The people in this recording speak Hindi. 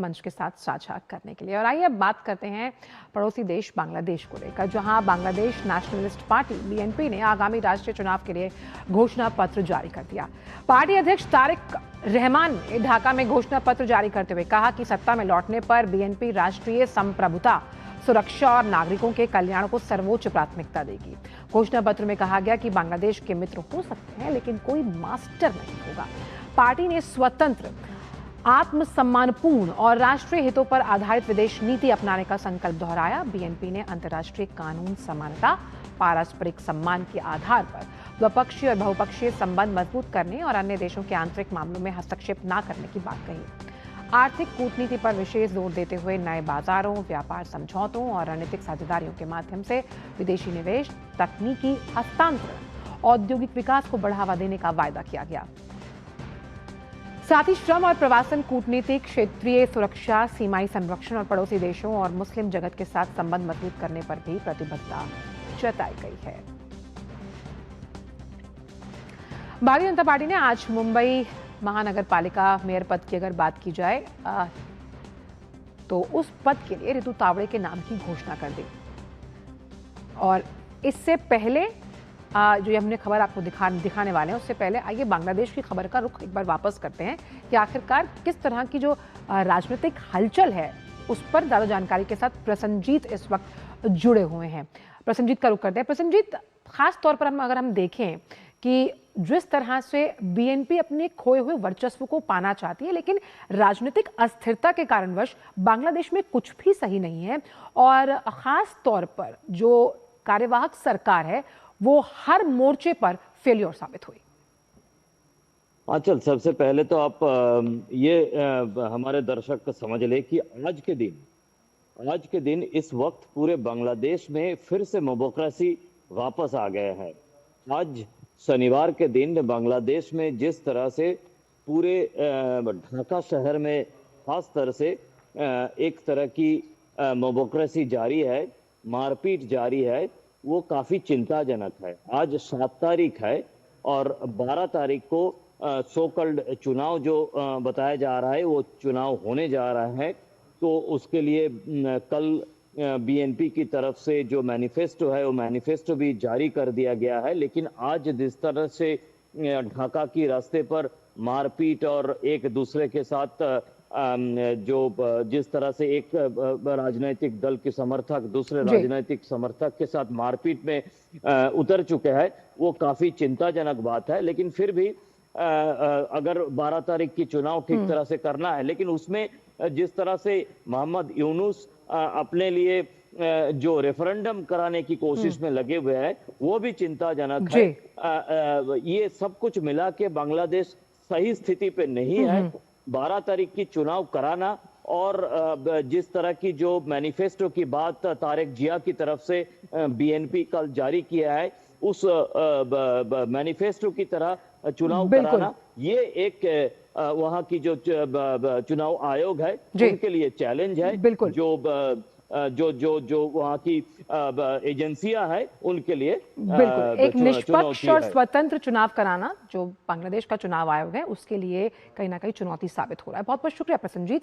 मंच के साथ साझा करने के लिए। और आइए अब बात करते हैं पड़ोसी देश बांग्लादेश को लेकर, जहां बांग्लादेश नेशनलिस्ट पार्टी बीएनपी ने आगामी राष्ट्रीय चुनाव के लिए घोषणा पत्र जारी कर दिया। पार्टी अध्यक्ष तारिक रहमान ने ढाका में घोषणा पत्र जारी करते हुए कहा कि सत्ता में लौटने पर बीएनपी राष्ट्रीय संप्रभुता, सुरक्षा और नागरिकों के कल्याण को सर्वोच्च प्राथमिकता देगी। घोषणा पत्र में कहा गया कि बांग्लादेश के मित्र हो सकते हैं लेकिन कोई मास्टर नहीं होगा। पार्टी ने स्वतंत्र, आत्मसम्मानपूर्ण और राष्ट्रीय हितों पर आधारित विदेश नीति अपनाने का संकल्प दोहराया। बीएनपी ने अंतर्राष्ट्रीय कानून, समानता, पारस्परिक सम्मान के आधार पर द्विपक्षीय और बहुपक्षीय संबंध मजबूत करने और अन्य देशों के आंतरिक मामलों में हस्तक्षेप न करने की बात कही। आर्थिक कूटनीति पर विशेष जोर देते हुए नए बाजारों, व्यापार समझौतों और रणनीतिक साझेदारियों के माध्यम से विदेशी निवेश, तकनीकी हस्तांतरण, औद्योगिक विकास को बढ़ावा देने का वायदा किया गया। साथ ही श्रम और प्रवासन कूटनीति, क्षेत्रीय सुरक्षा, सीमाई संरक्षण और पड़ोसी देशों और मुस्लिम जगत के साथ संबंध मजबूत करने पर भी प्रतिबद्धता जताई गई है। भारतीय जनता पार्टी ने आज मुंबई महानगर पालिका मेयर पद की अगर बात की जाए तो उस पद के लिए रितु तावड़े के नाम की घोषणा कर दी। और इससे पहले जो हमने खबर आपको दिखाने वाले हैं, उससे पहले आइए बांग्लादेश की खबर का रुख एक बार वापस करते हैं कि आखिरकार किस तरह की जो राजनीतिक हलचल है उस पर ज्यादा जानकारी के साथ प्रसन्नजीत इस वक्त जुड़े हुए हैं। प्रसन्नजीत का रुख करते हैं। प्रसन्नजीत, खास तौर पर अगर हम देखें कि जिस तरह से बीएनपी अपने खोए हुए वर्चस्व को पाना चाहती है, लेकिन राजनीतिक अस्थिरता के कारणवश बांग्लादेश में कुछ भी सही नहीं है और खास तौर पर जो कार्यवाहक सरकार है वो हर मोर्चे पर फेलियर साबित हुई। चल, सबसे पहले तो आप हमारे दर्शक समझ ले कि आज के दिन इस वक्त पूरे बांग्लादेश में फिर से डेमोक्रेसी वापस आ गया है। आज शनिवार के दिन बांग्लादेश में जिस तरह से पूरे ढाका शहर में खास तरह से एक तरह की डेमोक्रेसी जारी है, मारपीट जारी है, वो काफी चिंताजनक है। आज 7 तारीख है और 12 तारीख को सो कॉल्ड चुनाव जो बताया जा रहा है वो चुनाव होने जा रहा है। तो उसके लिए कल बीएनपी की तरफ से जो मैनिफेस्टो है वो मैनिफेस्टो भी जारी कर दिया गया है। लेकिन आज जिस तरह से ढाका की रास्ते पर मारपीट और एक दूसरे के साथ जिस तरह से एक राजनीतिक दल के समर्थक दूसरे राजनीतिक समर्थक के साथ मारपीट में उतर चुके हैं, वो काफी चिंताजनक बात है। लेकिन फिर भी अगर 12 तारीख की चुनाव ठीक तरह से करना है, लेकिन उसमें जिस तरह से मोहम्मद यूनुस अपने लिए जो रेफरेंडम कराने की कोशिश में लगे हुए हैं वो भी चिंताजनक है। ये सब कुछ मिला के बांग्लादेश सही स्थिति पे नहीं है। 12 तारीख की चुनाव कराना और जिस तरह की जो मैनिफेस्टो की बात तारिक जिया की तरफ से बीएनपी कल जारी किया है, उस मैनिफेस्टो की तरह चुनाव कराना, ये एक वहां की जो चुनाव आयोग है उनके लिए चैलेंज है। जो वहां की एजेंसियां हैं उनके लिए बिल्कुल एक निष्पक्ष और स्वतंत्र चुनाव कराना जो बांग्लादेश का चुनाव आयोग है उसके लिए कहीं ना कहीं चुनौती साबित हो रहा है। बहुत बहुत शुक्रिया प्रसन्नजीत।